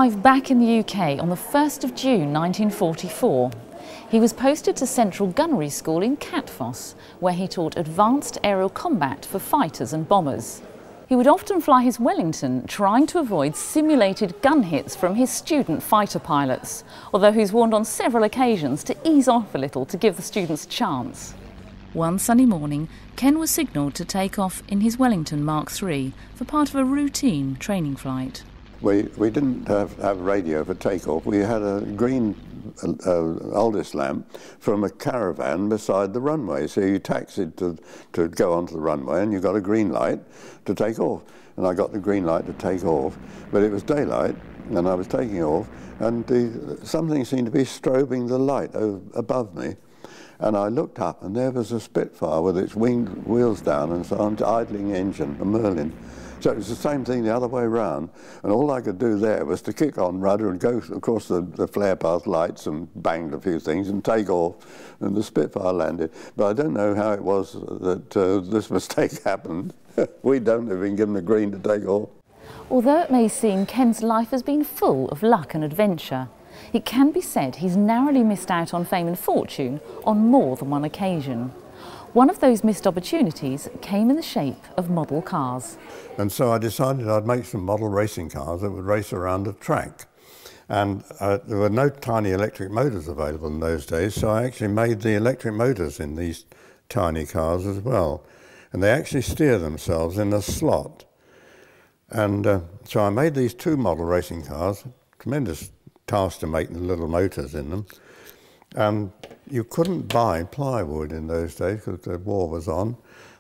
arrived back in the UK on the 1st of June 1944. He was posted to Central Gunnery School in Catfoss, where he taught advanced aerial combat for fighters and bombers. He would often fly his Wellington, trying to avoid simulated gun hits from his student fighter pilots, although he was warned on several occasions to ease off a little to give the students a chance. One sunny morning, Ken was signalled to take off in his Wellington Mark III for part of a routine training flight. We didn't have radio for takeoff. We had a green Aldis lamp from a caravan beside the runway. So you taxied to go onto the runway and you got a green light to take off. And I got the green light to take off, but it was daylight and I was taking off and something seemed to be strobing the light above me. And I looked up and there was a Spitfire with its wheels down and some idling engine, a Merlin. So it was the same thing the other way round, and all I could do there was to kick on rudder and go across the flare path lights and banged a few things and take off, and the Spitfire landed. But I don't know how it was that this mistake happened. We don't have been given the green to take off. Although it may seem Ken's life has been full of luck and adventure, it can be said he's narrowly missed out on fame and fortune on more than one occasion. One of those missed opportunities came in the shape of model cars. And so I decided I'd make some model racing cars that would race around a track. And there were no tiny electric motors available in those days, so I actually made the electric motors in these tiny cars as well. And they actually steer themselves in a slot. And so I made these two model racing cars, tremendous task to make the little motors in them. And you couldn't buy plywood in those days because the war was on.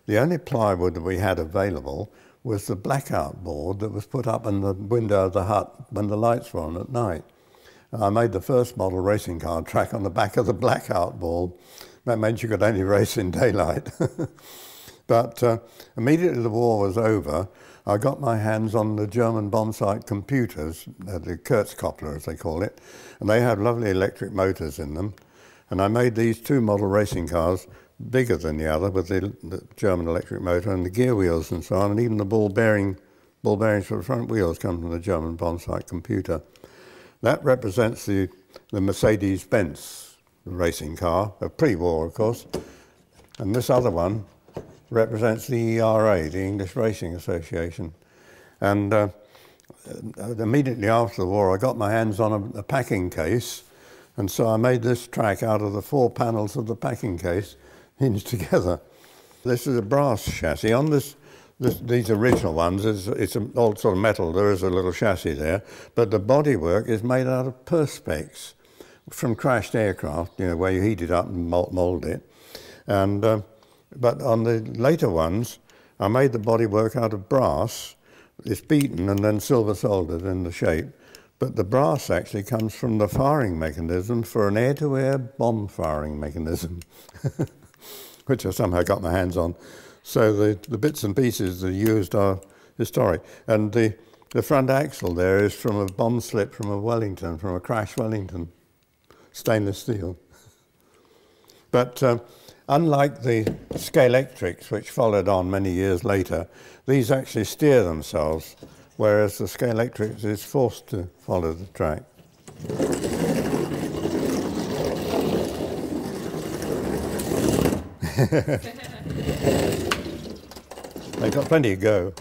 The only plywood that we had available was the blackout board that was put up in the window of the hut when the lights were on at night. And I made the first model racing car track on the back of the blackout board. That meant you could only race in daylight. But immediately the war was over, I got my hands on the German bomb site computers, the Kurzkoppler as they call it, and they had lovely electric motors in them. And I made these two model racing cars bigger than the other with the German electric motor and the gear wheels and so on, and even the ball bearings for the front wheels come from the German bomb site computer. That represents the Mercedes-Benz racing car, a pre-war of course, and this other one represents the ERA, the English Racing Association. And immediately after the war I got my hands on a packing case, and so I made this track out of the 4 panels of the packing case hinged together. This is a brass chassis. On these original ones, it's all sort of metal. There is a little chassis there, but the bodywork is made out of perspex from crashed aircraft, you know, where you heat it up and mould it. And but on the later ones, I made the bodywork out of brass. It's beaten and then silver soldered in the shape. But the brass actually comes from the firing mechanism for an air-to-air bomb firing mechanism, which I somehow got my hands on. So the bits and pieces that are used are historic. And the front axle there is from a bomb slip from a Wellington, from a crash Wellington, stainless steel. But unlike the Scalextrics, which followed on many years later, these actually steer themselves, whereas the Scalextrics is forced to follow the track. They've got plenty to go.